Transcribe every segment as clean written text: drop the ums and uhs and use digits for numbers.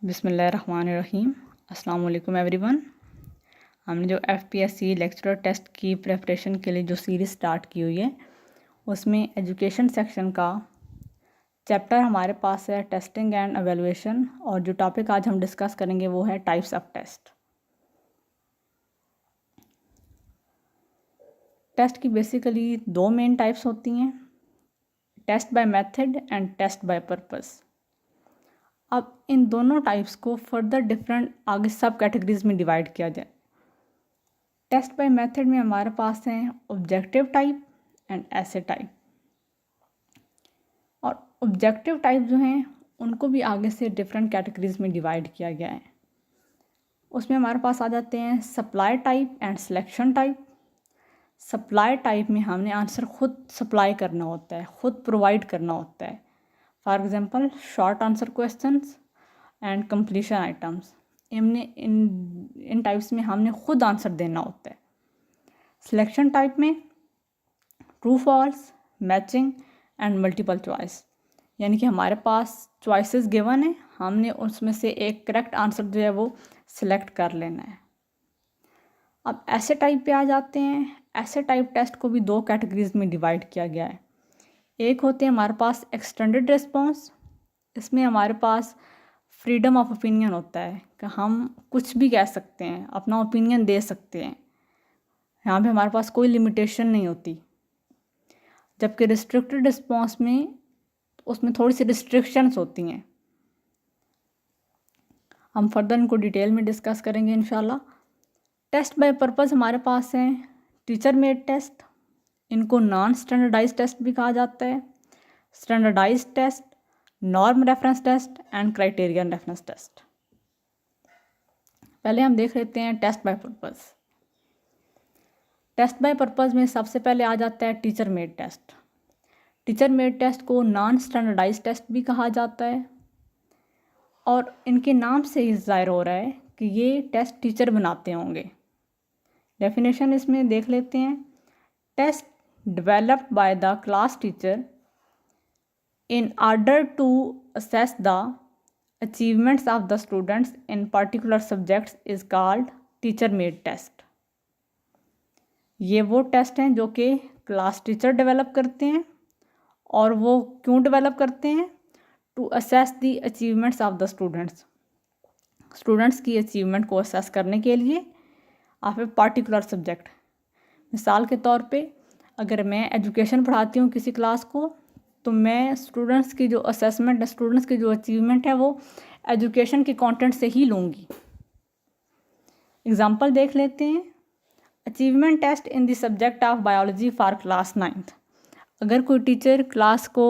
बिस्मिल्लाहिर्रहमानिर्रहीम। अस्सलाम वालेकुम एवरीवन। हमने जो एफपीएससी लेक्चरर टेस्ट की प्रिपरेशन के लिए जो सीरीज़ स्टार्ट की हुई है उसमें एजुकेशन सेक्शन का चैप्टर हमारे पास है टेस्टिंग एंड एवेलुएशन, और जो टॉपिक आज हम डिस्कस करेंगे वो है टाइप्स ऑफ टेस्ट। टेस्ट की बेसिकली दो मेन टाइप्स होती हैं, test by method and test by purpose. अब इन दोनों टाइप्स को फर्दर डिफरेंट आगे सब कैटेगरीज में डिवाइड किया जाए। टेस्ट बाय मेथड में हमारे पास हैं ऑब्जेक्टिव टाइप एंड ऐसे टाइप, और ऑब्जेक्टिव टाइप जो हैं उनको भी आगे से डिफरेंट कैटेगरीज में डिवाइड किया गया है। उसमें हमारे पास आ जाते हैं supply type and selection type. Supply type में हमने आंसर खुद सप्लाई करना होता है, खुद प्रोवाइड करना होता है। For example short answer questions and completion items, इन टाइप्स में हमने खुद आंसर देना होता है। सिलेक्शन टाइप में true false, matching and multiple choice, यानी कि हमारे पास चॉइसेस गिवन है, हमने उसमें से एक करेक्ट आंसर जो है वो सिलेक्ट कर लेना है। अब ऐसे टाइप पे आ जाते हैं। ऐसे टाइप टेस्ट को भी दो कैटेगरीज में डिवाइड किया गया है। एक होते हैं हमारे पास एक्सटेंडेड रिस्पॉन्स, इसमें हमारे पास फ्रीडम ऑफ ओपिनियन होता है कि हम कुछ भी कह सकते हैं, अपना ओपिनियन दे सकते हैं, यहाँ पे हमारे पास कोई लिमिटेशन नहीं होती। जबकि रिस्ट्रिक्टेड रिस्पॉन्स में उसमें थोड़ी सी रिस्ट्रिक्शंस होती हैं। हम फर्दर इनको डिटेल में डिस्कस करेंगे इंशाल्लाह। टेस्ट बाय पर्पस हमारे पास हैं टीचर मेड टेस्ट, इनको नॉन स्टैंडर्डाइज टेस्ट भी कहा जाता है, standardise test, norm reference test and criterion reference test. पहले हम देख लेते हैं test by purpose. Test by purpose में सबसे पहले आ जाता है teacher made test. Teacher made test को नॉन स्टैंडर्डाइज टेस्ट भी कहा जाता है, और इनके नाम से ही ज़ाहिर हो रहा है कि ये टेस्ट टीचर बनाते होंगे। डेफिनेशन इसमें देख लेते हैं। Test developed by the class teacher in order to assess the achievements of the students in particular subjects is called teacher made test। ये वो टेस्ट हैं जो कि क्लास टीचर डेवलप करते हैं, और वो क्यों डेवलप करते हैं? To assess the achievements of the students, students की अचीवमेंट को असेस करने के लिए ऑफ ए पार्टिकुलर सब्जेक्ट। मिसाल के तौर पे अगर मैं एजुकेशन पढ़ाती हूँ किसी क्लास को, तो मैं स्टूडेंट्स की जो असेसमेंट है, स्टूडेंट्स की जो अचीवमेंट है, वो एजुकेशन के कंटेंट से ही लूँगी। एग्जांपल देख लेते हैं। Achievement test in the subject of biology for class 9th। अगर कोई टीचर क्लास को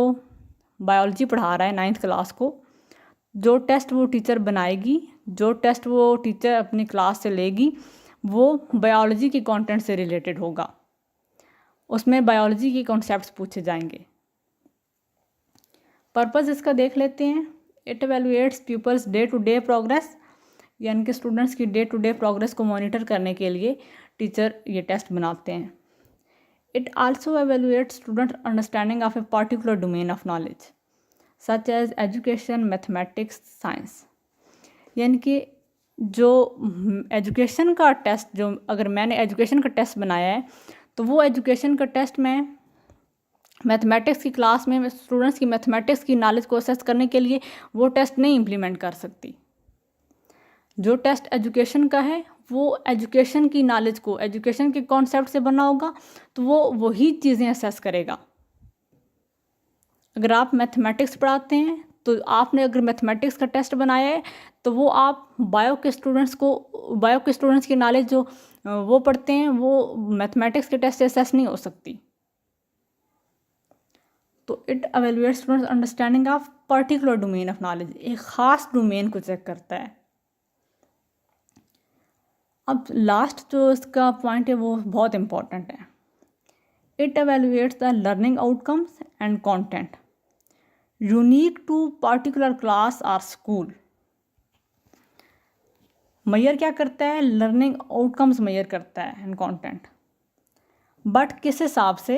बायोलॉजी पढ़ा रहा है 9th क्लास को, जो टेस्ट वो टीचर बनाएगी, जो टेस्ट वो टीचर अपनी क्लास से लेगी, वो बायोलॉजी के कंटेंट से रिलेटेड होगा। उसमें बायोलॉजी के कॉन्सेप्ट्स पूछे जाएंगे। पर्पस इसका देख लेते हैं। It evaluates people's day to day progress, यानी कि स्टूडेंट्स की डे टू डे प्रोग्रेस को मॉनिटर करने के लिए टीचर ये टेस्ट बनाते हैं। It also evaluates student understanding of a particular domain of knowledge such as education, mathematics, science, यानी कि जो एजुकेशन का टेस्ट, जो अगर मैंने एजुकेशन का टेस्ट बनाया है, तो वो एजुकेशन का टेस्ट मैं मैथमेटिक्स की क्लास में स्टूडेंट्स की मैथमेटिक्स की नॉलेज को असेस करने के लिए वो टेस्ट नहीं इम्प्लीमेंट कर सकती। जो टेस्ट एजुकेशन का है वो एजुकेशन की नॉलेज को, एजुकेशन के कॉन्सेप्ट से बना होगा, तो वो वही चीज़ें असेस करेगा। अगर आप मैथमेटिक्स पढ़ाते हैं, तो आपने अगर मैथमेटिक्स का टेस्ट बनाया है, तो वो आप बायो के स्टूडेंट्स की नॉलेज जो वो पढ़ते हैं, वो मैथमेटिक्स के टेस्ट से असेस नहीं हो सकती। तो it evaluates students understanding of particular domain of knowledge, एक ख़ास डोमेन को चेक करता है। अब लास्ट जो इसका पॉइंट है वो बहुत इंपॉर्टेंट है। It evaluates the learning outcomes and content unique to particular class और स्कूल। मेजर क्या करता है? लर्निंग आउटकम्स मेजर करता है एंड कंटेंट, बट किस हिसाब से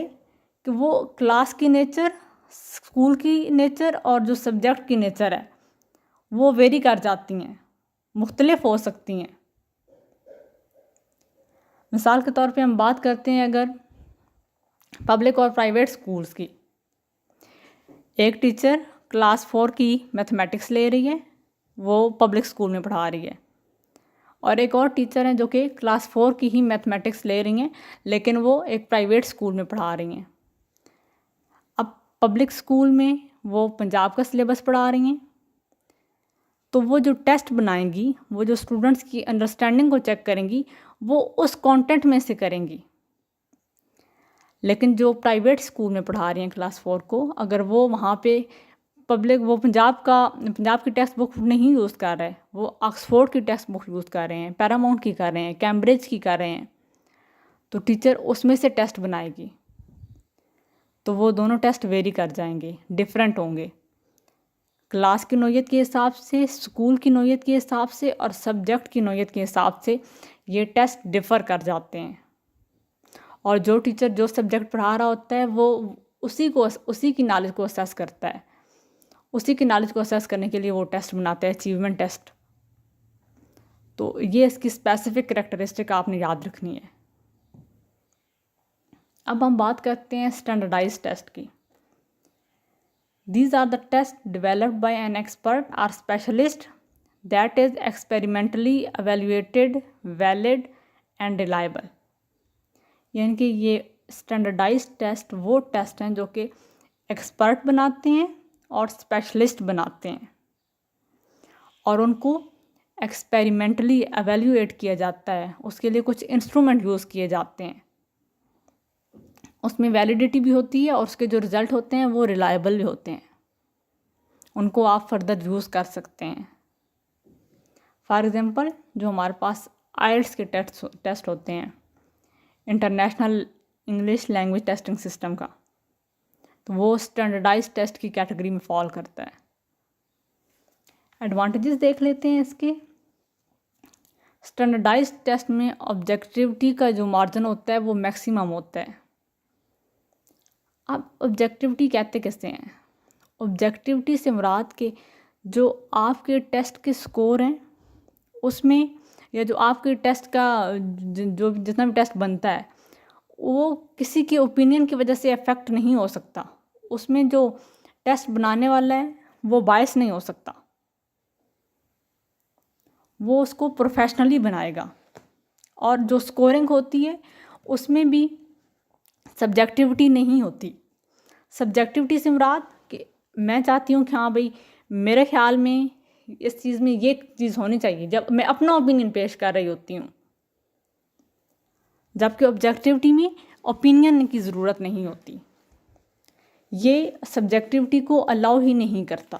कि वो क्लास की नेचर, स्कूल की नेचर और जो सब्जेक्ट की नेचर है वो वेरी कर जाती हैं, मुख्तलिफ हो सकती हैं। मिसाल के तौर पे हम बात करते हैं अगर पब्लिक और प्राइवेट स्कूल्स की। एक टीचर क्लास 4 की मैथमेटिक्स ले रही है, वो पब्लिक स्कूल में पढ़ा रही है, और एक और टीचर हैं जो कि क्लास 4 की ही मैथमेटिक्स ले रही हैं, लेकिन वो एक प्राइवेट स्कूल में पढ़ा रही हैं। अब पब्लिक स्कूल में वो पंजाब का सिलेबस पढ़ा रही हैं, तो वो जो टेस्ट बनाएंगी, वो जो स्टूडेंट्स की अंडरस्टैंडिंग को चेक करेंगी, वो उस कंटेंट में से करेंगी। लेकिन जो प्राइवेट स्कूल में पढ़ा रही हैं क्लास 4 को, अगर वो वहाँ पे वो पंजाब की टेक्स्ट बुक नहीं यूज़ कर रहे, वो ऑक्सफोर्ड की टेक्स्ट बुक यूज़ कर रहे हैं, पैरामाउंट की कर रहे हैं, कैम्ब्रिज की कर रहे हैं, तो टीचर उसमें से टेस्ट बनाएगी। तो वो दोनों टेस्ट वेरी कर जाएंगे, डिफरेंट होंगे, क्लास की नौयत के हिसाब से, स्कूल की नौयत के हिसाब से और सब्जेक्ट की नौयत के हिसाब से ये टेस्ट डिफ़र कर जाते हैं। और जो टीचर जो सब्जेक्ट पढ़ा रहा होता है वो उसी की नॉलेज को असेस करता है, उसी की नॉलेज को असेस करने के लिए वो टेस्ट बनाते हैं, अचीवमेंट टेस्ट। तो ये इसकी स्पेसिफिक करैक्टरिस्टिक आपने याद रखनी है। अब हम बात करते हैं स्टैंडर्डाइज टेस्ट की। These are the tests developed by an expert or specialist that is experimentally evaluated, valid and reliable। यानी कि ये स्टैंडर्डाइज टेस्ट वो टेस्ट हैं जो कि एक्सपर्ट बनाते हैं और स्पेशलिस्ट बनाते हैं, और उनको एक्सपेरिमेंटली एवेल्यूएट किया जाता है, उसके लिए कुछ इंस्ट्रूमेंट यूज़ किए जाते हैं, उसमें वैलिडिटी भी होती है और उसके जो रिज़ल्ट होते हैं वो रिलायबल भी होते हैं, उनको आप फर्दर यूज़ कर सकते हैं। फॉर एग्ज़ाम्पल जो हमारे पास आइल्स के टेस्ट होते हैं, international English language testing system का, तो वो स्टैंडर्डाइज टेस्ट की कैटेगरी में फॉल करता है। एडवांटेजेस देख लेते हैं इसके। स्टैंडर्डाइज टेस्ट में ऑब्जेक्टिविटी का जो मार्जिन होता है वो मैक्सिमम होता है। अब ऑब्जेक्टिविटी कहते किससे हैं? ऑब्जेक्टिविटी से मुराद के जो आपके टेस्ट के स्कोर हैं उसमें, या जो आपके टेस्ट का जो जितना भी टेस्ट बनता है वो किसी के ओपिनियन की वजह से अफेक्ट नहीं हो सकता। उसमें जो टेस्ट बनाने वाला है वो बायस नहीं हो सकता, वो उसको प्रोफेशनली बनाएगा। और जो स्कोरिंग होती है उसमें भी सब्जेक्टिविटी नहीं होती। सब्जेक्टिविटी से मुराद कि मैं चाहती हूँ कि हाँ भाई मेरे ख्याल में इस चीज़ में ये चीज़ होनी चाहिए, जब मैं अपना ओपिनियन पेश कर रही होती हूँ, जबकि ऑब्जेक्टिविटी में ओपिनियन की ज़रूरत नहीं होती, ये सब्जेक्टिविटी को अलाउ ही नहीं करता।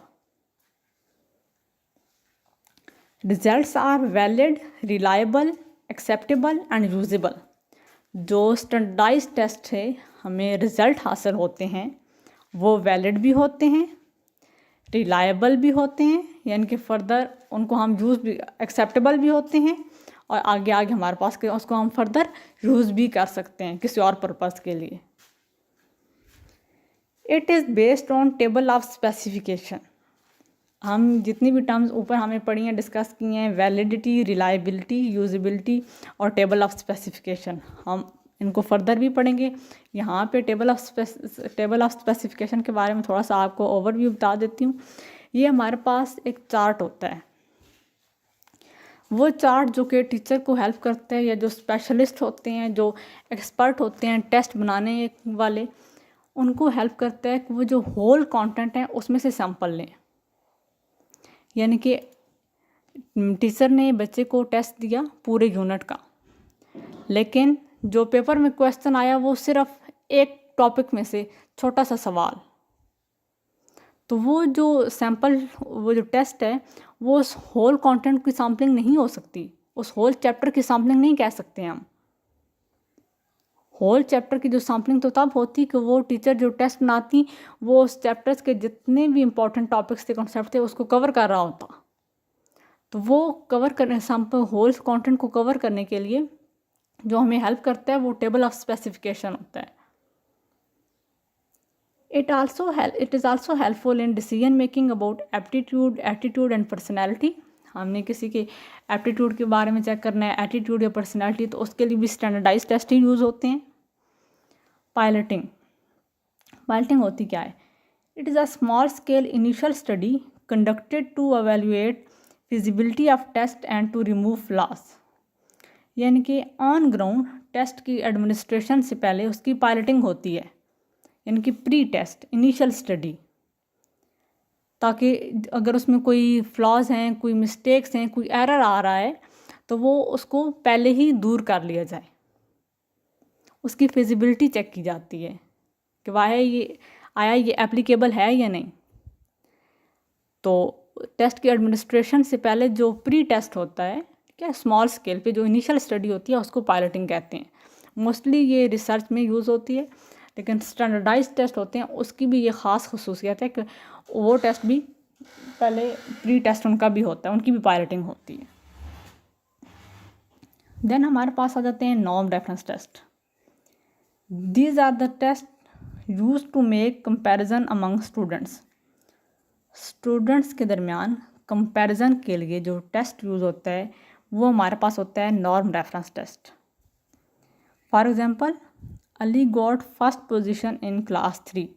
Results are valid, reliable, acceptable and usable. जो स्टैंडर्डाइज टेस्ट है हमें रिज़ल्ट हासिल होते हैं वो वैलिड भी होते हैं, रिलायबल भी होते हैं, यानी कि फ़र्दर उनको हम यूज़ भी, एक्सेप्टेबल भी होते हैं, और आगे आगे हमारे पास के उसको हम फर्दर यूज़ भी कर सकते हैं किसी और पर्पज़ के लिए। It is based on table of specification. हम जितनी भी टर्म्स ऊपर हमें पढ़ी हैं, डिस्कस की हैं, वैलिडिटी, रिलायबिलिटी, यूजिबिलिटी और टेबल ऑफ स्पेसिफिकेशन, हम इनको फर्दर भी पढ़ेंगे। यहाँ पे टेबल ऑफ स्पेसिफिकेशन के बारे में थोड़ा सा आपको ओवरव्यू बता देती हूँ। ये हमारे पास एक चार्ट होता है, वो चार्ट जो कि टीचर को हेल्प करता है, या जो स्पेशलिस्ट होते हैं, जो एक्सपर्ट होते हैं टेस्ट बनाने वाले, उनको हेल्प करता है कि वो जो होल कंटेंट है उसमें से सैंपल लें। यानी कि टीचर ने बच्चे को टेस्ट दिया पूरे यूनिट का, लेकिन जो पेपर में क्वेश्चन आया वो सिर्फ एक टॉपिक में से छोटा सा सवाल, तो वो जो सैंपल, वो जो टेस्ट है वो उस होल कंटेंट की सैम्पलिंग नहीं हो सकती, उस होल चैप्टर की सैम्पलिंग नहीं कह सकते हम। होल चैप्टर की जो सैम्पलिंग तो तब होती कि वो टीचर जो टेस्ट बनाती वो उस चैप्टर्स के जितने भी इंपॉर्टेंट टॉपिक्स थे, कॉन्सेप्ट थे, उसको कवर कर रहा होता। तो वो कवर करने, सैम्पल होल कंटेंट को कवर करने के लिए जो हमें हेल्प करता है वो टेबल ऑफ स्पेसिफिकेशन होता है। It is also helpful in decision making about aptitude, attitude and personality. हमने किसी के एप्टीट्यूड के बारे में चेक करना है, एटीट्यूड या पर्सनैलिटी, तो उसके लिए भी स्टैंडर्डाइज टेस्ट ही यूज़ होते हैं. पायलटिंग होती क्या है? It is a small scale initial study conducted to evaluate feasibility of test and to remove flaws. यानी कि ऑन ग्राउंड टेस्ट की एडमिनिस्ट्रेशन से पहले उसकी पायलटिंग होती है, यानी कि प्री टेस्ट इनिशियल स्टडी, ताकि अगर उसमें कोई फ्लॉज हैं, कोई मिस्टेक्स हैं, कोई एरर आ रहा है तो वो उसको पहले ही दूर कर लिया जाए. उसकी फिजिबिलिटी चेक की जाती है कि ये एप्लीकेबल है या नहीं. तो टेस्ट की एडमिनिस्ट्रेशन से पहले जो प्री टेस्ट होता है, क्या स्मॉल स्केल पे जो इनिशियल स्टडी होती है, उसको पायलटिंग कहते हैं. मोस्टली ये रिसर्च में यूज़ होती है, लेकिन स्टैंडर्डाइज टेस्ट होते हैं उसकी भी ये ख़ास खसूसियत है कि वो टेस्ट भी पहले प्री टेस्ट उनका भी होता है, उनकी भी पायलटिंग होती है. देन हमारे पास आ जाते हैं norm reference test. These are the test use to make comparison among students. Students के दरमियान कंपैरिजन के लिए जो टेस्ट यूज़ होता है वो हमारे पास होता है norm reference test. For example, Ali got first position in class 3.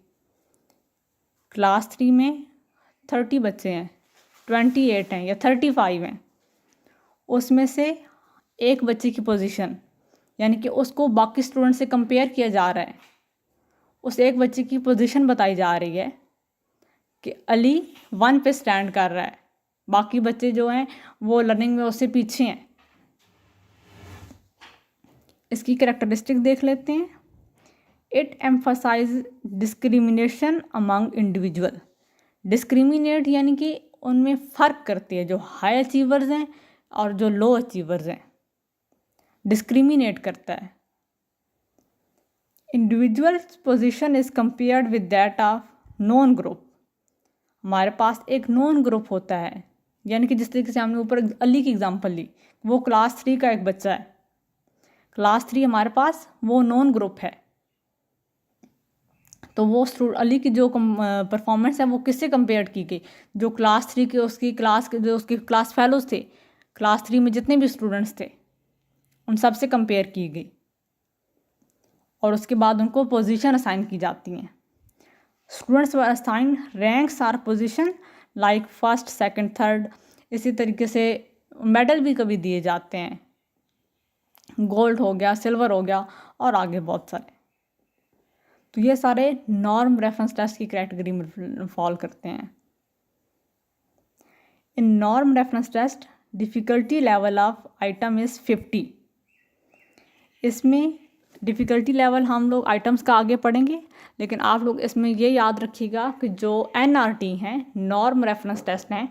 Class 3 में 30 बच्चे हैं, 28 हैं या 35 हैं. उसमें से एक बच्चे की पोजीशन, यानी कि उसको बाकी स्टूडेंट से कंपेयर किया जा रहा है, उस एक बच्चे की पोजीशन बताई जा रही है कि अली 1 पे स्टैंड कर रहा है, बाकी बच्चे जो हैं वो लर्निंग में उससे पीछे हैं. इसकी कैरेक्टरिस्टिक देख लेते हैं. It emphasise discrimination among individual. Discriminate यानी कि उनमें फ़र्क करती है, जो हाई अचीवर्स हैं और जो लो अचीवर्स हैं, डिस्क्रिमिनेट करता है. Individual position is compared with that of non group. हमारे पास एक नॉन ग्रुप होता है, यानी कि जिस तरीके से हमने ऊपर अली की एग्जांपल ली, वो क्लास 3 का एक बच्चा है. क्लास 3 हमारे पास वो नॉन ग्रुप है, तो वो अली की जो परफॉर्मेंस है वो किससे कंपेयर की गई? जो क्लास 3 के उसकी क्लास के जो उसके क्लास फेलोज थे, क्लास 3 में जितने भी स्टूडेंट्स थे उन सब से कंपेयर की गई, और उसके बाद उनको पोजीशन असाइन की जाती हैं. Students were assign ranks or position like first, second, third. इसी तरीके से मेडल भी कभी दिए जाते हैं, गोल्ड हो गया, सिल्वर हो गया और आगे बहुत सारे. तो ये सारे नॉर्म रेफरेंस टेस्ट की कैटेगरी में फॉल करते हैं. In norm reference test difficulty level of item is 50. इसमें डिफ़िकल्टी लेवल हम लोग आइटम्स का आगे पढ़ेंगे, लेकिन आप लोग इसमें ये याद रखिएगा कि जो NRT हैं, नॉर्म रेफरेंस टेस्ट हैं,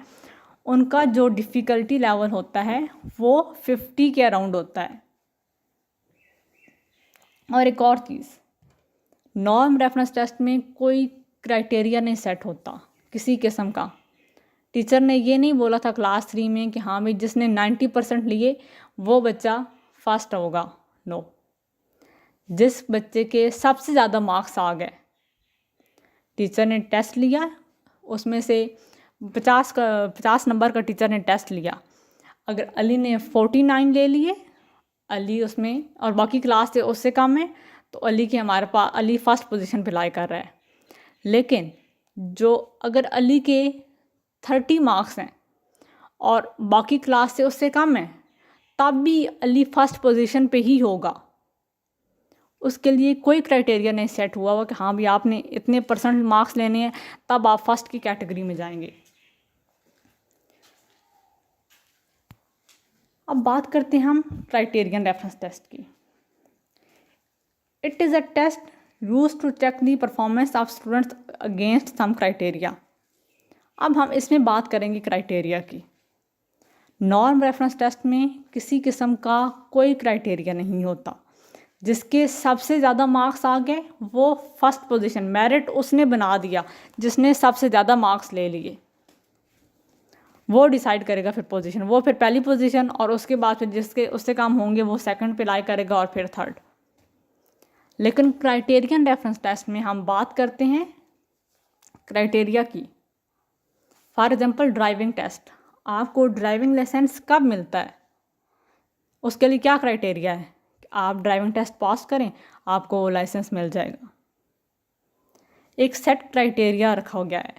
उनका जो डिफ़िकल्टी लेवल होता है वो 50 के अराउंड होता है. और एक और चीज़, नॉर्म रेफरेंस टेस्ट में कोई क्राइटेरिया नहीं सेट होता किसी किस्म का. टीचर ने ये नहीं बोला था क्लास 3 में कि हाँ भाई जिसने 90% लिए वो बच्चा फर्स्ट होगा. नो, जिस बच्चे के सबसे ज़्यादा मार्क्स आ गए, टीचर ने टेस्ट लिया, उसमें से 50 नंबर का टीचर ने टेस्ट लिया. अगर अली ने 49 ले लिए, अली उसमें और बाकी क्लास से उससे कम है, तो अली के हमारे पास अली फर्स्ट पोजीशन पे लाई कर रहा है. लेकिन जो अगर अली के 30 मार्क्स हैं और बाकी क्लास से उससे कम है, तब भी अली फर्स्ट पोजीशन पे ही होगा. उसके लिए कोई क्राइटेरिया नहीं सेट हुआ कि हाँ भी आपने इतने % मार्क्स लेने हैं तब आप फर्स्ट की कैटेगरी में जाएंगे. अब बात करते हैं हम क्राइटेरियन रेफरेंस टेस्ट की. It is a test use to check the performance of students against some criteria. अब हम इसमें बात करेंगे क्राइटेरिया की. नॉर्म रेफरेंस टेस्ट में किसी किस्म का कोई क्राइटेरिया नहीं होता. जिसके सबसे ज़्यादा मार्क्स आ गए वो फर्स्ट पोजीशन, मेरिट उसने बना दिया, जिसने सबसे ज़्यादा मार्क्स ले लिए वो डिसाइड करेगा फिर पोजीशन. वो फिर पहली पोजीशन, और उसके बाद फिर जिसके उससे कम होंगे वो सेकंड पे लाई करेगा और फिर थर्ड. लेकिन क्राइटेरियन रेफरेंस टेस्ट में हम बात करते हैं क्राइटेरिया की। फॉर एग्जांपल ड्राइविंग टेस्ट, आपको ड्राइविंग लाइसेंस कब मिलता है, उसके लिए क्या क्राइटेरिया है, आप ड्राइविंग टेस्ट पास करें आपको लाइसेंस मिल जाएगा। एक सेट क्राइटेरिया रखा गया है।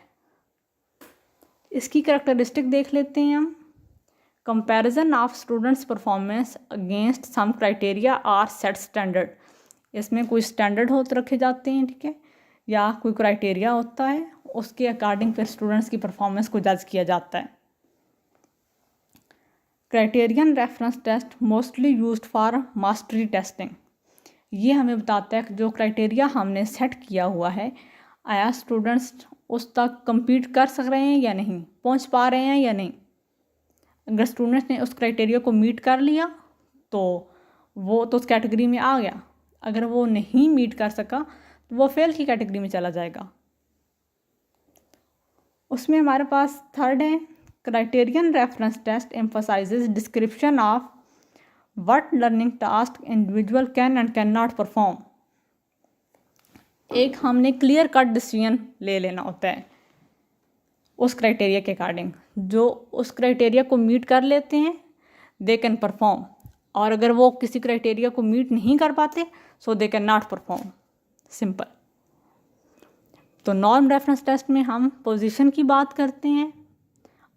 इसकी कैरेक्टरिस्टिक देख लेते हैं हम। Comparison of students performance against some criteria or set standard. इसमें कोई स्टैंडर्ड होते रखे जाते हैं, ठीक है, या कोई क्राइटेरिया होता है, उसके अकॉर्डिंग फिर स्टूडेंट्स की परफॉर्मेंस को जज किया जाता है। Criterion reference test mostly used for mastery testing. ये हमें बताता है कि जो क्राइटेरिया हमने सेट किया हुआ है, आया स्टूडेंट्स उस तक compete कर सक रहे हैं या नहीं, पहुंच पा रहे हैं या नहीं। अगर स्टूडेंट्स ने उस क्राइटेरिया को मीट कर लिया तो वो तो उस कैटेगरी में आ गया, अगर वो नहीं मीट कर सका तो वो फेल की कैटेगरी में चला जाएगा। उसमें हमारे पास थर्ड है, criterion reference test emphasises description of what learning task individual can and can not perform. एक हमने क्लियर कट डिसीजन ले लेना होता है उस क्राइटेरिया के अकॉर्डिंग। जो उस क्राइटेरिया को मीट कर लेते हैं दे कैन परफॉर्म, और अगर वो किसी क्राइटेरिया को मीट नहीं कर पाते so they can not perform, simple. तो नॉर्म रेफरेंस टेस्ट में हम पोजीशन की बात करते हैं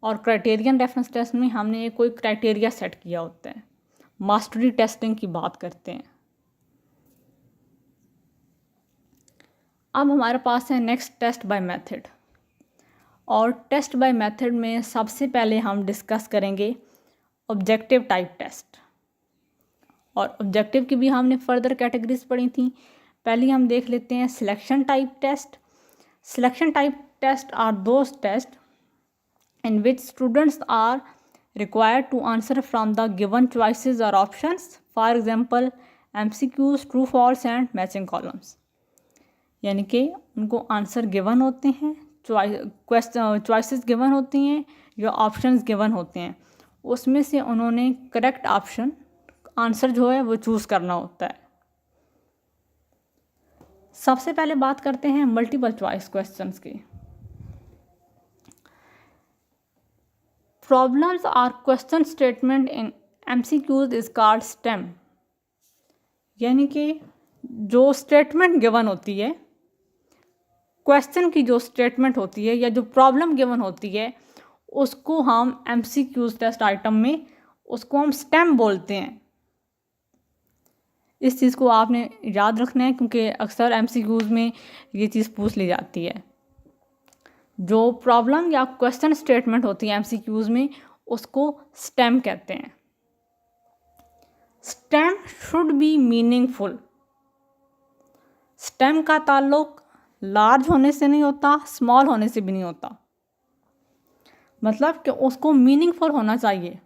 और क्राइटेरियन रेफरेंस टेस्ट में हमने कोई क्राइटेरिया सेट किया होता है। मास्टरी टेस्टिंग की बात करते हैं। अब हमारे पास है नेक्स्ट टेस्ट बाय मेथड, और टेस्ट बाय मेथड में सबसे पहले हम डिस्कस करेंगे ऑब्जेक्टिव टाइप टेस्ट। और ऑब्जेक्टिव की भी हमने फर्दर कैटेगरीज पढ़ी थी। पहले हम देख लेते हैं selection type test. Selection type test are those test in which students are required to answer from the given choices or options, for example MCQs, true false and matching columns। यानी कि उनको आंसर गिवन होते हैं, choices given होती हैं या options given होते हैं, उसमें से उन्होंने करेक्ट ऑप्शन आंसर जो है वो चूज़ करना होता है। सबसे पहले बात करते हैं मल्टीपल चॉइस क्वेश्चंस की। Problems or question statement in MCQs is called STEM। यानी कि जो स्टेटमेंट गिवन होती है, क्वेश्चन की जो स्टेटमेंट होती है या जो प्रॉब्लम गिवन होती है, उसको हम MCQs टेस्ट आइटम में उसको हम STEM बोलते हैं। इस चीज़ को आपने याद रखना है क्योंकि अक्सर MCQs में ये चीज़ पूछ ली जाती है। जो प्रॉब्लम या क्वेश्चन स्टेटमेंट होती है MCQs में उसको STEM कहते हैं। STEM should be meaningful. STEM का ताल्लुक लार्ज होने से नहीं होता, स्मॉल होने से भी नहीं होता, मतलब कि उसको मीनिंगफुल होना चाहिए,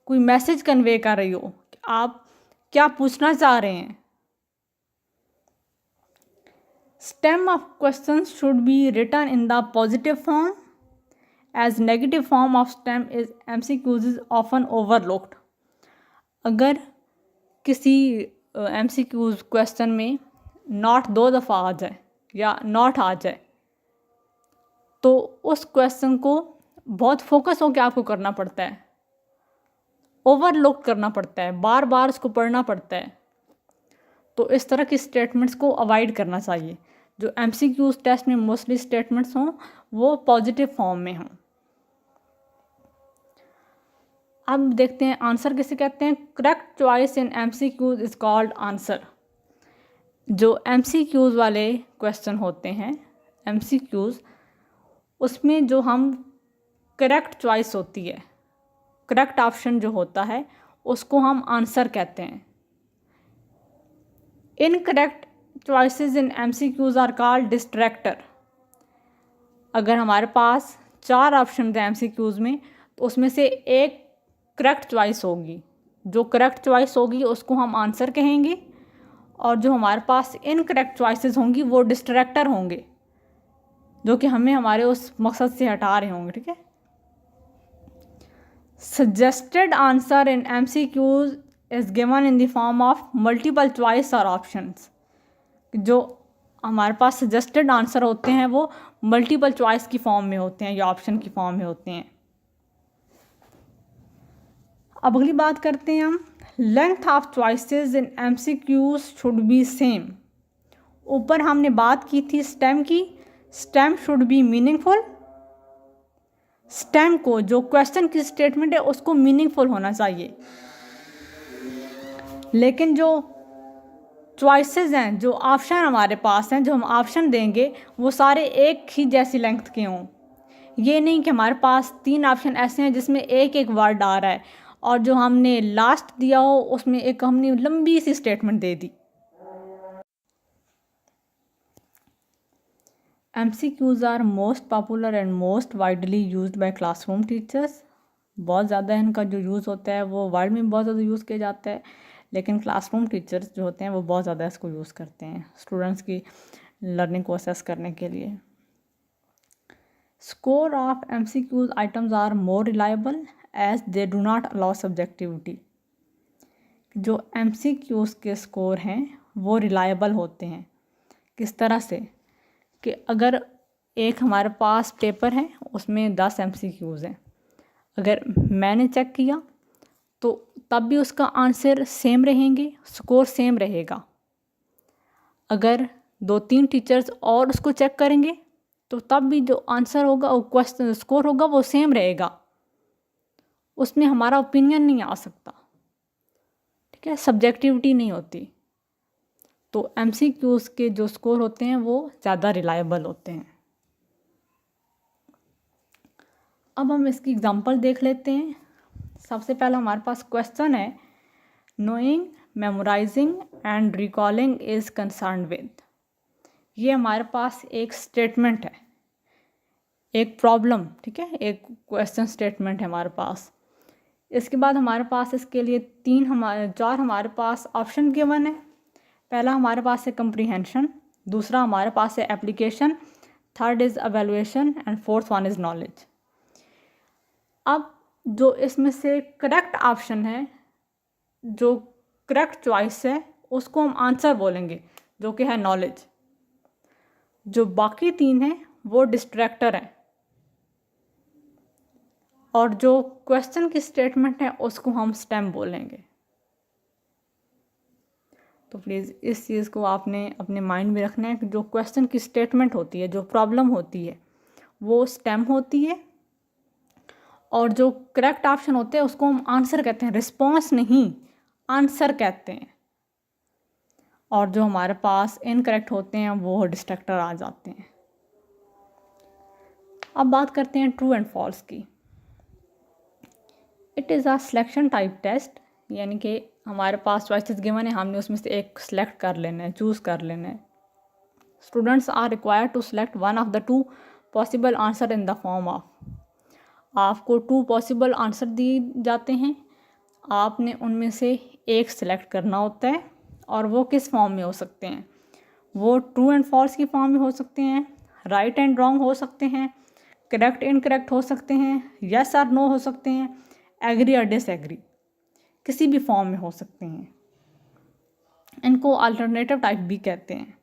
कोई मैसेज कन्वे कर रही हो कि आप क्या पूछना चाह रहे हैं। STEM of questions should be written in the positive form, as negative form of STEM is MCQs is often overlooked। अगर किसी MCQs क्वेश्चन में नॉट 2 दफ़ा आ जाए या नॉट आ जाए तो उस क्वेश्चन को बहुत फोकस होकर आपको करना पड़ता है, ओवरलुक करना पड़ता है, बार बार उसको पढ़ना पड़ता है। तो इस तरह की स्टेटमेंट्स को अवॉइड करना चाहिए। जो MCQs टेस्ट में मोस्टली स्टेटमेंट्स हों वो पॉजिटिव फॉर्म में हों। अब देखते हैं आंसर किसे कहते हैं। Correct choice in MCQs is called answer. जो MCQs वाले क्वेश्चन होते हैं MCQs, उसमें जो हम करेक्ट चॉइस होती है, करेक्ट ऑप्शन जो होता है उसको हम आंसर कहते हैं। Incorrect choices in MCQs are called distractor. अगर हमारे पास 4 ऑप्शन थे MCQs में तो उसमें से एक करेक्ट चॉइस होगी, जो करेक्ट चॉइस होगी उसको हम आंसर कहेंगे, और जो हमारे पास इनकरेक्ट चॉइसेस होंगी वो डिस्ट्रैक्टर होंगे, जो कि हमें हमारे उस मकसद से हटा रहे होंगे, ठीक है। Suggested answer in MCQs is given in the form of multiple choice और ऑप्शंस। जो हमारे पास सजेस्टेड आंसर होते हैं वो मल्टीपल चॉइस की फॉर्म में होते हैं या ऑप्शन की फॉर्म में होते हैं। अब अगली बात करते हैं हम, length of choices in MCQs should be same. ऊपर हमने बात की थी स्टेम की, stem should be meaningful. Stem को जो क्वेश्चन की स्टेटमेंट है उसको मीनिंगफुल होना चाहिए, लेकिन जो चॉइसेस हैं, जो ऑप्शन हमारे पास हैं, जो हम ऑप्शन देंगे वो सारे एक ही जैसी लेंथ के हों। ये नहीं कि हमारे पास 3 ऑप्शन ऐसे हैं जिसमें एक एक वर्ड आ रहा है और जो हमने लास्ट दिया हो उसमें एक हमने लंबी सी स्टेटमेंट दे दी। MCQs are most popular and most widely used by classroom teachers. बहुत ज़्यादा इनका जो यूज़ होता है वो वर्ल्ड में बहुत ज़्यादा यूज़ किया जाता है, लेकिन क्लासरूम टीचर्स जो होते हैं वो बहुत ज़्यादा इसको यूज़ करते हैं स्टूडेंट्स की लर्निंग को असेस करने के लिए। Score of MCQs items are more reliable as they do not allow subjectivity। जो MCQs के स्कोर हैं वो रिलायबल होते हैं। किस तरह से कि अगर एक हमारे पास पेपर है उसमें 10 MCQs हैं, अगर मैंने चेक किया तो तब भी उसका आंसर सेम रहेंगे, स्कोर सेम रहेगा। अगर 2-3 टीचर्स और उसको चेक करेंगे तो तब भी जो आंसर होगा वो क्वेश्चन स्कोर होगा वो सेम रहेगा, उसमें हमारा ओपिनियन नहीं आ सकता। ठीक है, सब्जेक्टिविटी नहीं होती। तो MCQs के जो स्कोर होते हैं वो ज़्यादा रिलायबल होते हैं। अब हम इसकी एग्जांपल देख लेते हैं। सबसे पहला हमारे पास क्वेश्चन है, knowing, memorising and recalling is concern with. ये हमारे पास एक स्टेटमेंट है, एक प्रॉब्लम, ठीक है, एक क्वेश्चन स्टेटमेंट है हमारे पास। इसके बाद हमारे पास इसके लिए 4 हमारे पास ऑप्शन गिवन है। पहला हमारे पास है कंप्रीहेंशन, दूसरा हमारे पास है application, third is evaluation and fourth one is knowledge. अब जो इसमें से करेक्ट ऑप्शन है, जो करेक्ट चॉइस है, उसको हम आंसर बोलेंगे जो कि है नॉलेज। जो बाकी 3 हैं वो डिस्ट्रैक्टर हैं, और जो क्वेश्चन की स्टेटमेंट है उसको हम स्टेम बोलेंगे। तो प्लीज़ इस चीज़ को आपने अपने माइंड में रखना है कि जो क्वेश्चन की स्टेटमेंट होती है, जो प्रॉब्लम होती है, वो स्टेम होती है, और जो करेक्ट ऑप्शन होते हैं उसको हम आंसर कहते हैं, रिस्पॉन्स नहीं, आंसर कहते हैं। और जो हमारे पास इनकरेक्ट होते हैं वो डिस्ट्रैक्टर आ जाते हैं। अब बात करते हैं ट्रू एंड फॉल्स की। It is a selection type test, यानी कि हमारे पास चॉइसेस गिवन है, हमने उसमें से एक सेलेक्ट कर लेना है, चूज़ कर लेना है। Students are required to select one of the 2 possible answer in the form of. आपको 2 पॉसिबल आंसर दिए जाते हैं, आपने उनमें से एक सेलेक्ट करना होता है, और वो किस फॉर्म में हो सकते हैं? वो ट्रू एंड फॉल्स की फॉर्म में हो सकते हैं, राइट एंड रॉन्ग हो सकते हैं, करेक्ट इनकरेक्ट हो सकते हैं, यस और नो हो सकते हैं, एग्री और डिसएग्री, किसी भी फॉर्म में हो सकते हैं। इनको अल्टरनेटिव टाइप भी कहते हैं,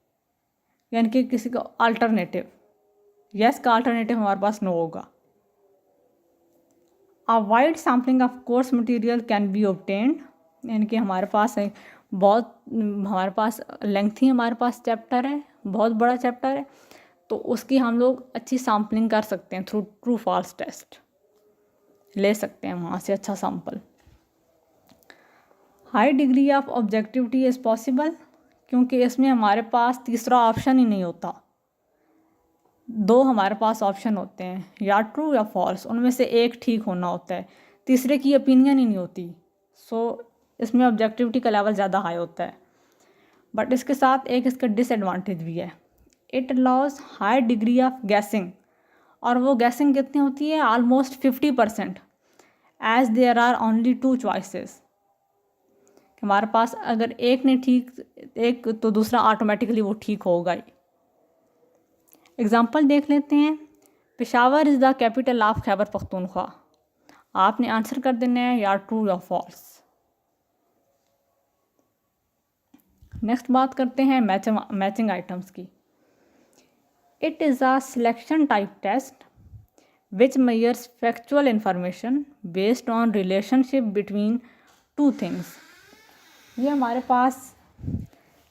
यानी कि किसी का अल्टरनेटिव, यस का अल्टरनेटिव हमारे पास नो होगा। A wide sampling of course material can be obtained, यानी कि हमारे पास हमारे पास लेंथी हमारे पास चैप्टर है, बहुत बड़ा चैप्टर है, तो उसकी हम लोग अच्छी सैम्पलिंग कर सकते हैं थ्रू ट्रू फॉल्स टेस्ट, ले सकते हैं वहाँ से अच्छा sample. High degree of objectivity is possible, क्योंकि इसमें हमारे पास तीसरा ऑप्शन ही नहीं होता। 2 हमारे पास ऑप्शन होते हैं, या ट्रू या फॉल्स, उनमें से एक ठीक होना होता है, तीसरे की ओपिनियन ही नहीं होती। सो इसमें ऑब्जेक्टिविटी का लेवल ज़्यादा हाई होता है। बट इसके साथ एक इसका डिसएडवांटेज भी है, it allows high degree of guessing, और वो गैसिंग कितनी होती है? Almost 50%, as there are only 2 choices. हमारे पास अगर एक ने ठीक, एक तो दूसरा ऑटोमेटिकली वो ठीक होगा ही। एग्जाम्पल देख लेते हैं। Peshawar is the capital of Khyber Pakhtunkhwa. आपने आंसर कर देना है या ट्रू या फॉल्स। नेक्स्ट बात करते हैं मैचिंग आइटम्स की। It is a selection type test which measures factual information based on relationship between two things। ये हमारे पास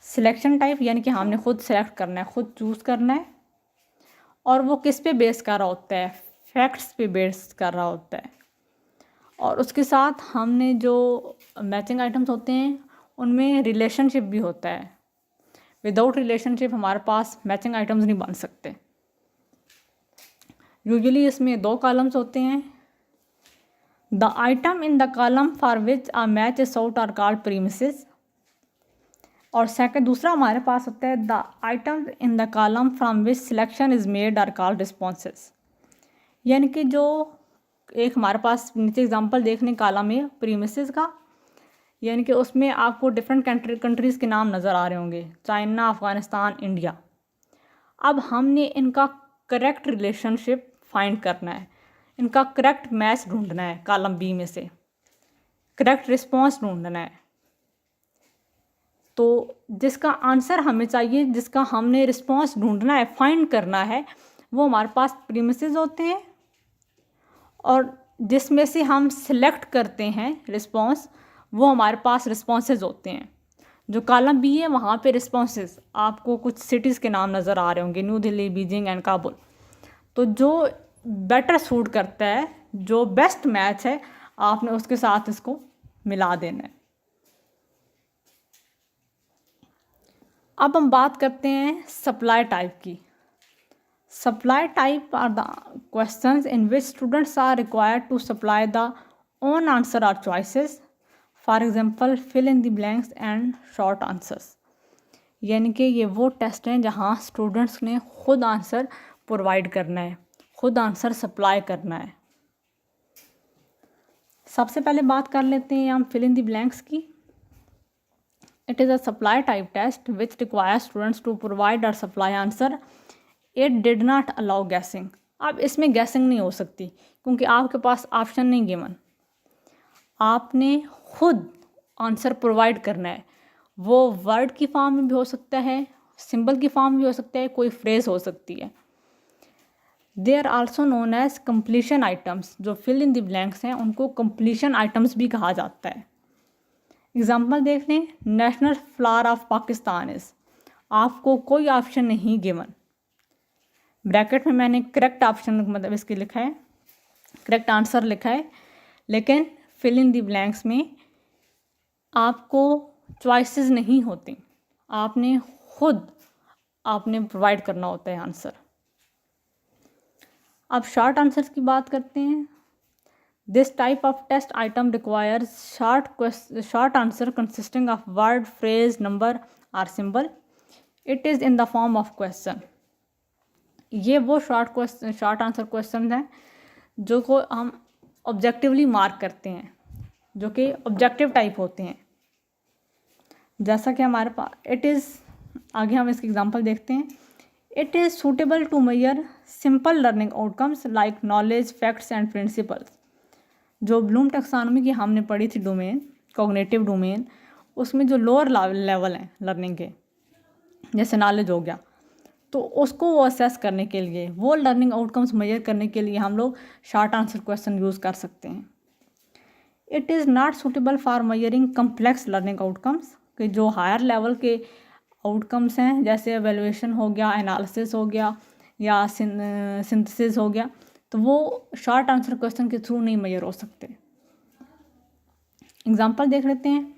सिलेक्शन टाइप यानी कि हमने खुद सेलेक्ट करना है, खुद चूज़ करना है, और वो किस पे बेस कर रहा होता है, फैक्ट्स पे बेस कर रहा होता है। और उसके साथ हमने जो मैचिंग आइटम्स होते हैं उनमें रिलेशनशिप भी होता है। विदाउट रिलेशनशिप हमारे पास मैचिंग आइटम्स नहीं बन सकते। यूजुअली इसमें 2 कॉलम्स होते हैं। The item in the column for which a match is sought are called premises. और सेकंड दूसरा हमारे पास होता है the item in the column from which selection is made are called responses. यानी कि जो एक हमारे पास नीचे एग्जांपल देखने कॉलम है प्रीमिसेस का, यानी कि उसमें आपको डिफरेंट कंट्रीज़ के नाम नज़र आ रहे होंगे, चाइना, अफ़गानिस्तान, इंडिया। अब हमने इनका करेक्ट रिलेशनशिप फाइंड करना है, इनका करेक्ट मैच ढूंढना है, कॉलम बी में से करेक्ट रिस्पॉन्स ढूंढना है। तो जिसका आंसर हमें चाहिए, जिसका हमने रिस्पॉन्स ढूंढना है, फाइंड करना है, वो हमारे पास प्रीमिसेस होते हैं। और जिसमें से हम सिलेक्ट करते हैं रिस्पॉन्स, वो हमारे पास रिस्पॉन्सेज होते हैं। जो कॉलम बी है वहाँ पे रिस्पॉन्सेज, आपको कुछ सिटीज़ के नाम नज़र आ रहे होंगे, new Delhi, Beijing and Kabul. तो जो बेटर सूट करता है, जो बेस्ट मैच है, आपने उसके साथ इसको मिला देना है। अब हम बात करते हैं सप्लाई टाइप की। Supply type are the questions in which students are required to supply the own answer or choices. For example fill in the blanks and short answers. यानी कि ये वो टेस्ट हैं जहाँ स्टूडेंट्स ने खुद आंसर प्रोवाइड करना है, खुद आंसर सप्लाई करना है। सबसे पहले बात कर लेते हैं हम फिल इन द ब्लैंक्स की। It is a supply type test which require students to provide और supply answer. It did not allow guessing. अब इसमें गैसिंग नहीं हो सकती क्योंकि आपके पास ऑप्शन नहीं गिवन, आपने खुद आंसर प्रोवाइड करना है। वो वर्ड की फॉर्म में भी हो सकता है, सिंबल की फॉर्म में भी हो सकता है, कोई फ्रेज हो सकती है। They are also known as completion items. जो फिल इन द ब्लैंक्स हैं उनको कंप्लीशन आइटम्स भी कहा जाता है। एग्जाम्पल देख लें, national flower of Pakistan is. आपको कोई ऑप्शन नहीं गिवन। ब्रैकेट में मैंने करेक्ट ऑप्शन मतलब इसके लिखा है, करेक्ट आंसर लिखा है, लेकिन फिल इन द ब्लैंक्स में आपको चॉइसेस नहीं होती, आपने खुद प्रोवाइड करना होता है आंसर। अब शॉर्ट आंसर्स की बात करते हैं। This type of test item requires short answer consisting of word, phrase, number और symbol. It is in the form of question. ये वो शॉर्ट आंसर क्वेश्चन हैं जो को हम ऑब्जेक्टिवली मार्क करते हैं, जो कि ऑब्जेक्टिव टाइप होते हैं। जैसा कि हमारे पास इट इज़, आगे हम इसके एग्जांपल देखते हैं। It is suitable to measure simple learning outcomes like knowledge, facts and principles. जो ब्लूम टैक्सोनॉमी की हमने पढ़ी थी डोमेन, कॉग्निटिव डोमेन, उसमें जो लोअर लेवल हैं लर्निंग के, जैसे नॉलेज हो गया, तो उसको वो असेस करने के लिए, वो लर्निंग आउटकम्स मेजर करने के लिए हम लोग शॉर्ट आंसर क्वेश्चन यूज़ कर सकते हैं। It is not suitable for measuring complex learning outcomes, कि जो हायर लेवल के आउटकम्स हैं जैसे एवेल्यूएशन हो गया, एनालिसिस हो गया या सिंथेसिस हो गया, तो वो शॉर्ट आंसर क्वेश्चन के थ्रू नहीं मेजर हो सकते। एग्जांपल देख लेते हैं।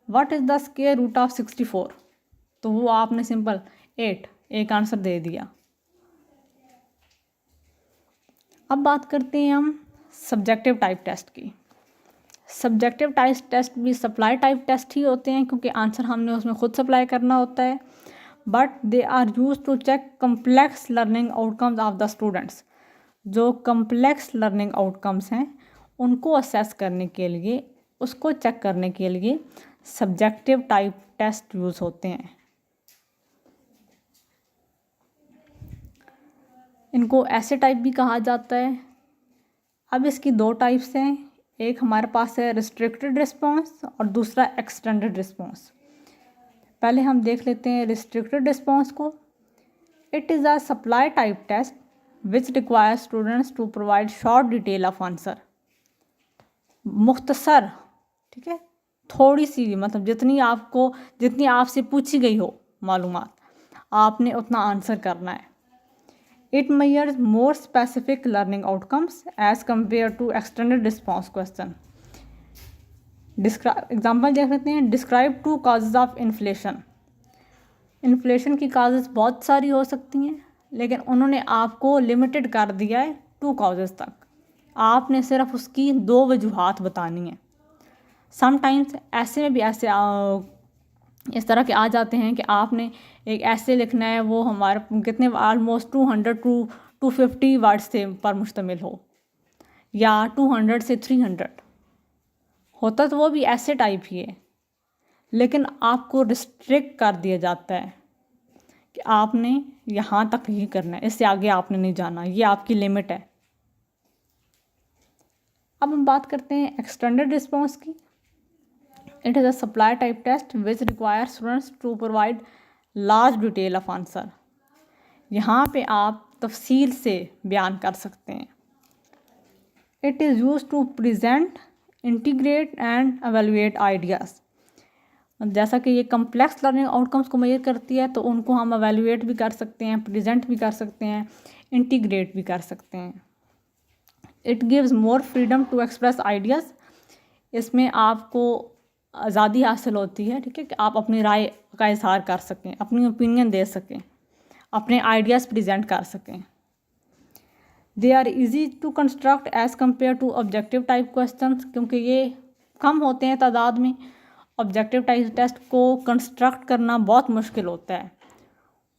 What is the square root of 64। तो वो आपने सिंपल 8 एक आंसर दे दिया। अब बात करते हैं हम सब्जेक्टिव टाइप टेस्ट की। सब्जेक्टिव टाइप टेस्ट भी सप्लाई टाइप टेस्ट ही होते हैं क्योंकि आंसर हमने उसमें खुद सप्लाई करना होता है, but they are use to check complex learning outcomes of the students. जो कम्प्लेक्स लर्निंग आउटकम्स हैं उनको असेस करने के लिए, उसको चेक करने के लिए सब्जेक्टिव टाइप टेस्ट यूज़ होते हैं। इनको ऐसे टाइप भी कहा जाता है। अब इसकी 2 टाइप्स हैं, एक हमारे पास है रिस्ट्रिक्टेड रिस्पॉन्स और दूसरा एक्सटेंडेड रिस्पॉन्स। पहले हम देख लेते हैं रिस्ट्रिक्टेड रिस्पॉन्स को। It is a supply type test which require students to provide short detail of answer. मुख्तसर, ठीक है, थोड़ी सी, मतलब जितनी आपसे पूछी गई हो मालूमात, आपने उतना आंसर करना है। It measures more specific learning outcomes as compare to extended response question. Example देख लेते हैं। Describe two causes of inflation. Inflation की काजेज बहुत सारी हो सकती हैं, लेकिन उन्होंने आपको लिमिटेड कर दिया है 2 काजेज तक। आपने सिर्फ उसकी 2 वजूहात बतानी है। समटाइम्स ऐसे में भी इस तरह के आ जाते हैं कि आपने एक ऐसे लिखना है, वो हमारे कितने ऑलमोस्ट 200 टू 250 वर्ड्स से पर मुश्तमिल हो, या 200 से 300 होता, तो वो भी ऐसे टाइप ही है, लेकिन आपको रिस्ट्रिक्ट कर दिया जाता है कि आपने यहाँ तक ही करना है, इससे आगे आपने नहीं जाना, ये आपकी लिमिट है। अब हम बात करते हैं एक्सटेंडेड रिस्पॉन्स की। It is a supply type test which require students to provide large detail of answer. यहाँ पे आप तफसील से बयान कर सकते हैं। It is use to present, integrate and evaluate ideas. जैसा कि ये कम्प्लेक्स लर्निंग आउटकम्स को मेजर करती है, तो उनको हम एवेलुएट भी कर सकते हैं, प्रेजेंट भी कर सकते हैं, इंटीग्रेट भी कर सकते हैं। It gives more freedom to express ideas. इसमें आपको आज़ादी हासिल होती है, ठीक है, कि आप अपनी राय का इजहार कर सकें, अपनी ओपिनियन दे सकें, अपने आइडियाज़ प्रेजेंट कर सकें। They are easy to construct as compare to objective type question, क्योंकि ये कम होते हैं तादाद में। ऑब्जेक्टिव टाइप टेस्ट को कंस्ट्रक्ट करना बहुत मुश्किल होता है।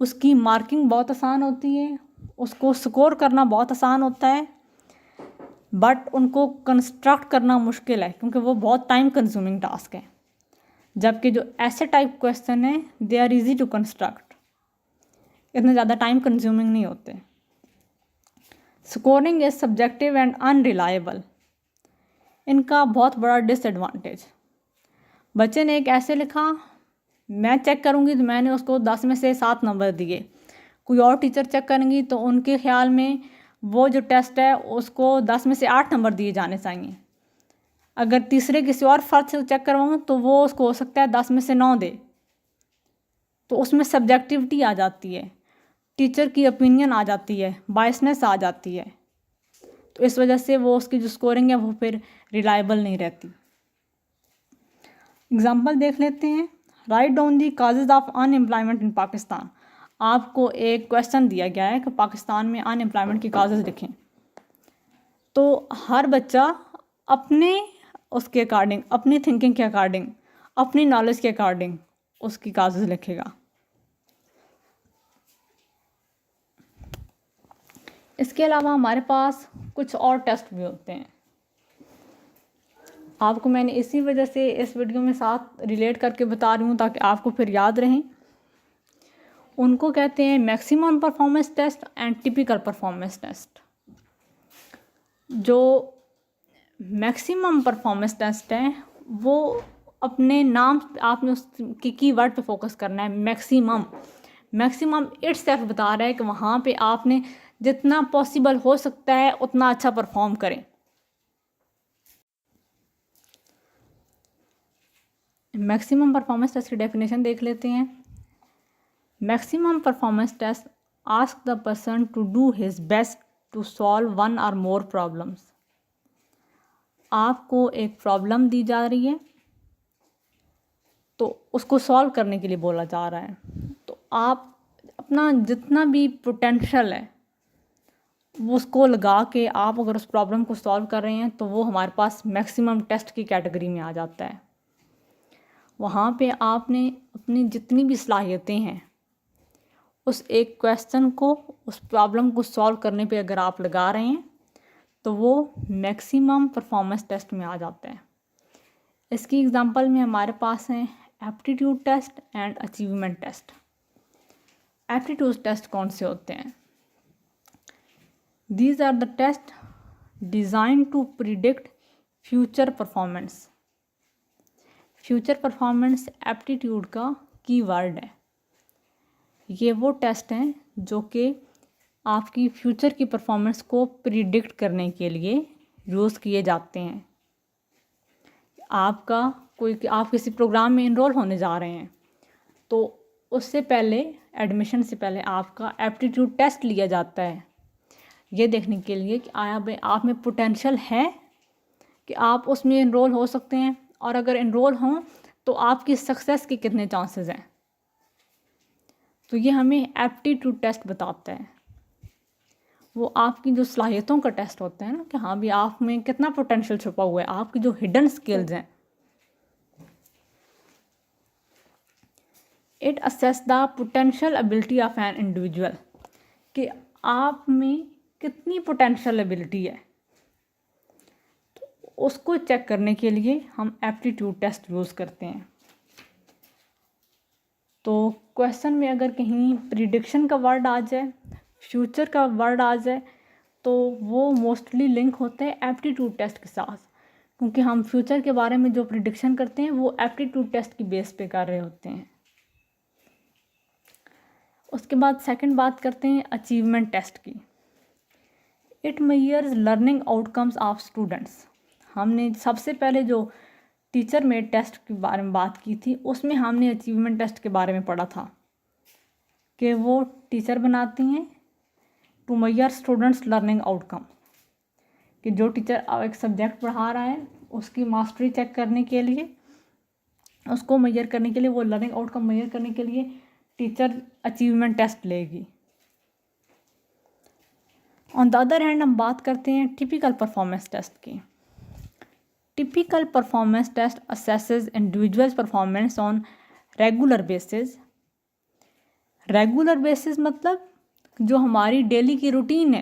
उसकी मार्किंग बहुत आसान होती है, उसको स्कोर करना बहुत आसान होता है, बट उनको कंस्ट्रक्ट करना मुश्किल है, क्योंकि वो बहुत टाइम कंज्यूमिंग टास्क है। जबकि जो ऐसे टाइप क्वेश्चन है, they are easy to construct, इतने ज़्यादा टाइम कंज्यूमिंग नहीं होते। Scoring is subjective and unreliable. इनका बहुत बड़ा डिसएडवांटेज, बच्चे ने एक ऐसे लिखा, मैं चेक करूँगी तो मैंने उसको 10 में से 7 नंबर दिए, कोई और टीचर चेक करेंगी तो उनके ख्याल में वो जो टेस्ट है उसको 10 में से 8 नंबर दिए जाने चाहिए। अगर तीसरे किसी और फर्द से चेक करवाऊँ तो वो उसको हो सकता है 10 में से 9 दे। तो उसमें सब्जेक्टिविटी आ जाती है, टीचर की ओपिनियन आ जाती है, बायसनेस आ जाती है। तो इस वजह से वो उसकी जो स्कोरिंग है वो फिर रिलायबल नहीं रहती। एग्जाम्पल देख लेते हैं। Write down the causes of unemployment इन पाकिस्तान। आपको एक क्वेश्चन दिया गया है कि पाकिस्तान में अनएम्प्लॉयमेंट की काजेज लिखें। तो हर बच्चा अपने उसके अकॉर्डिंग, अपनी थिंकिंग के अकॉर्डिंग, अपनी नॉलेज के अकॉर्डिंग उसकी काजेज लिखेगा। इसके अलावा हमारे पास कुछ और टेस्ट भी होते हैं। आपको मैंने इसी वजह से इस वीडियो में साथ रिलेट करके बता रही हूँ, ताकि आपको फिर याद रहें। उनको कहते हैं maximum performance test and typical performance test. जो मैक्सिमम परफॉर्मेंस टेस्ट है वो अपने नाम, आपने उसकी कीवर्ड पे फोकस करना है। मैक्सिमम, मैक्सिमम इटसेल्फ बता रहा है कि वहाँ पे आपने जितना पॉसिबल हो सकता है उतना अच्छा परफॉर्म करें। मैक्सिमम परफॉर्मेंस टेस्ट की डेफिनेशन देख लेते हैं। Maximum performance test ask the person to do his best to solve 1 और मोर प्रॉब्लम्स। आपको एक प्रॉब्लम दी जा रही है तो उसको सॉल्व करने के लिए बोला जा रहा है, तो आप अपना जितना भी पोटेंशियल है वो उसको लगा के आप अगर उस प्रॉब्लम को सॉल्व कर रहे हैं तो वो हमारे पास मैक्सिमम टेस्ट की कैटेगरी में आ जाता है। वहाँ पे आपने अपनी जितनी भी सलाहियतें हैं उस एक क्वेश्चन को, उस प्रॉब्लम को सॉल्व करने पे अगर आप लगा रहे हैं तो वो मैक्सिमम परफॉर्मेंस टेस्ट में आ जाता है। इसकी एग्जांपल में हमारे पास हैं aptitude test and achievement test. Aptitude test कौन से होते हैं? These are the tests designed to predict future performance. Future performance aptitude का कीवर्ड है। ये वो टेस्ट हैं जो कि आपकी फ्यूचर की परफॉर्मेंस को प्रिडिक्ट करने के लिए यूज़ किए जाते हैं। आप किसी प्रोग्राम में इनरोल होने जा रहे हैं तो उससे पहले, एडमिशन से पहले आपका एप्टीट्यूड टेस्ट लिया जाता है, ये देखने के लिए कि आप में पोटेंशियल है कि आप उसमें इनरोल हो सकते हैं, और अगर इनरोल हों तो आपकी सक्सेस के कितने चांसेस हैं। तो ये हमें एप्टीट्यूड टेस्ट बताता है। वो आपकी जो सलाहियतों का टेस्ट होता है ना, कि हाँ भी आप में कितना पोटेंशियल छुपा हुआ है, आपकी जो हिडन स्किल्स हैं। It assess the potential ability of an individual, कि आप में कितनी पोटेंशियल एबिलिटी है। तो उसको चेक करने के लिए हम एप्टीट्यूड टेस्ट यूज़ करते हैं। तो क्वेश्चन में अगर कहीं प्रिडिक्शन का वर्ड आ जाए, फ्यूचर का वर्ड आ जाए, तो वो मोस्टली लिंक होते हैं एप्टीट्यूड टेस्ट के साथ, क्योंकि हम फ्यूचर के बारे में जो प्रिडिक्शन करते हैं वो एप्टीट्यूड टेस्ट की बेस पे कर रहे होते हैं। उसके बाद सेकंड बात करते हैं अचीवमेंट टेस्ट की। It measures learning outcomes of students. हमने सबसे पहले जो टीचर मेड टेस्ट के बारे में बात की थी, उसमें हमने अचीवमेंट टेस्ट के बारे में पढ़ा था कि वो टीचर बनाती हैं to measure students learning outcome, कि जो टीचर एक सब्जेक्ट पढ़ा रहा है उसकी मास्टरी चेक करने के लिए, उसको मेजर करने के लिए, वो लर्निंग आउटकम मेजर करने के लिए टीचर अचीवमेंट टेस्ट लेगी। ऑन द अदर हैंड हम बात करते हैं टिपिकल परफॉर्मेंस टेस्ट की। Typical performance test assesses individuals performance on regular basis. Regular basis मतलब जो हमारी डेली की रूटीन है,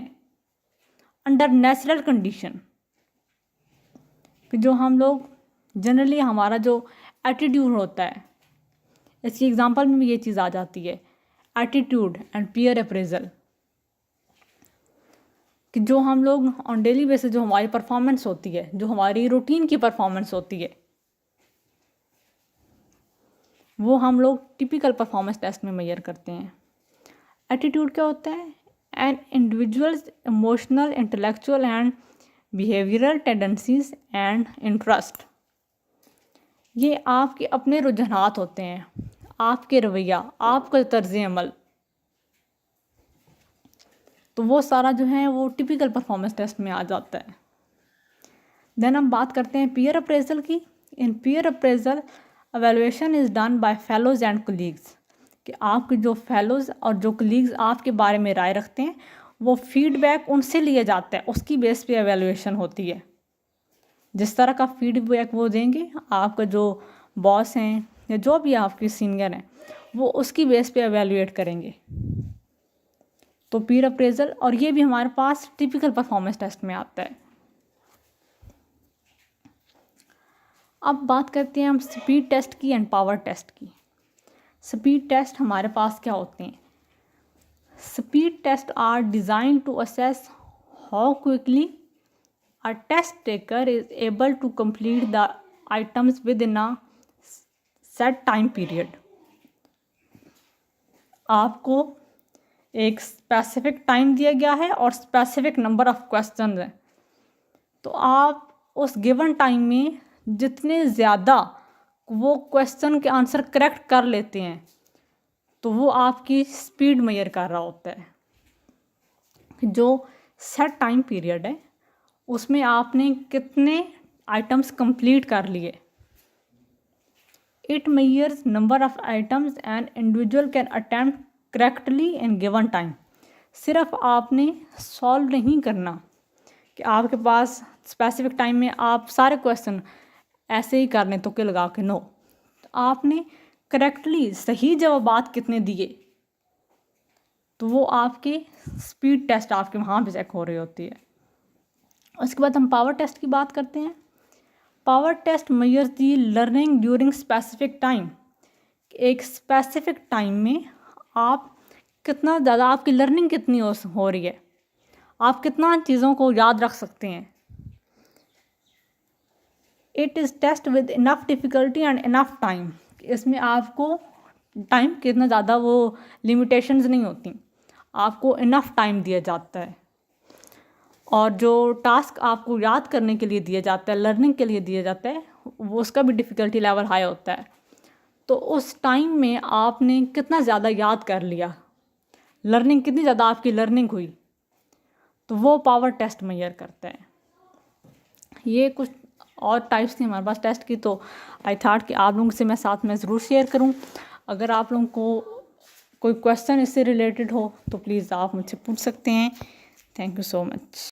अंडर नेचुरल कंडीशन, जो हम लोग जनरली हमारा जो एटीट्यूड होता है, इसकी एग्जांपल में भी ये चीज़ आ जाती है, एटीट्यूड एंड पीयर अप्रेजल, कि जो हम लोग ऑन डेली बेसिस जो हमारी परफॉर्मेंस होती है, जो हमारी रूटीन की परफॉर्मेंस होती है, वो हम लोग टिपिकल परफॉर्मेंस टेस्ट में मेजर करते हैं। एटीट्यूड क्या होता है? An individuals emotional, intellectual and behavioural tendencies and interest. ये आपके अपने रुझानात होते हैं, आपके रवैया, आपका तर्ज अमल, तो वो सारा जो है वो टिपिकल परफॉर्मेंस टेस्ट में आ जाता है। देन हम बात करते हैं पीयर अप्रेजल की। In peer appraisal evaluation is done by fellows and colleagues, कि आपके जो फेलोज और जो कोलीग्स आपके बारे में राय रखते हैं, वो फीडबैक उनसे लिया जाता है, उसकी बेस पे एवेलुएशन होती है। जिस तरह का फीडबैक वो देंगे, आपका जो बॉस हैं या जो भी आपके सीनियर हैं, वो उसकी बेस पे एवेलुएट करेंगे। तो पीयर अप्रेजल, और ये भी हमारे पास टिपिकल परफॉर्मेंस टेस्ट में आता है। अब बात करते हैं हम स्पीड टेस्ट की एंड पावर टेस्ट की। स्पीड टेस्ट हमारे पास क्या होते हैं? Speed test are design to assess how quickly a test taker is able to complete the items within a set time period. आपको एक स्पेसिफिक टाइम दिया गया है और स्पेसिफिक नंबर ऑफ क्वेश्चन हैं, तो आप उस गिवन टाइम में जितने ज़्यादा वो क्वेश्चन के आंसर करेक्ट कर लेते हैं, तो वो आपकी स्पीड मेजर कर रहा होता है। जो सेट टाइम पीरियड है उसमें आपने कितने आइटम्स कंप्लीट कर लिए। It measures number of items and individual can attempt correctly in given time. सिर्फ आपने सॉल्व नहीं करना कि आपके पास स्पेसिफिक टाइम में आप सारे क्वेश्चन ऐसे ही कर लें तुक्के लगा के, नो, आपने करेक्टली सही जवाबात कितने दिए, तो वो आपके स्पीड टेस्ट आपके वहाँ पे चेक हो रही होती है। उसके बाद हम पावर टेस्ट की बात करते हैं। Power test measures the learning during specific time. एक स्पेसिफिक टाइम में आप कितना ज़्यादा, आपकी लर्निंग कितनी हो रही है, आप कितना चीज़ों को याद रख सकते हैं। It is test with enough difficulty and enough time. इसमें आपको टाइम के इतना ज़्यादा वो लिमिटेशंस नहीं होती, आपको इनफ टाइम दिया जाता है। और जो टास्क आपको याद करने के लिए दिया जाता है, लर्निंग के लिए दिया जाता है, वो उसका भी डिफ़िकल्टी लेवल हाई होता है। तो उस टाइम में आपने कितना ज़्यादा याद कर लिया, लर्निंग कितनी ज़्यादा आपकी लर्निंग हुई, तो वो पावर टेस्ट मेजर करता है। ये कुछ और टाइप्स थी हमारे पास टेस्ट की, तो आई थॉट कि आप लोगों से मैं साथ में ज़रूर शेयर करूं। अगर आप लोगों को कोई क्वेश्चन इससे रिलेटेड हो तो प्लीज़ आप मुझसे पूछ सकते हैं। Thank you so much.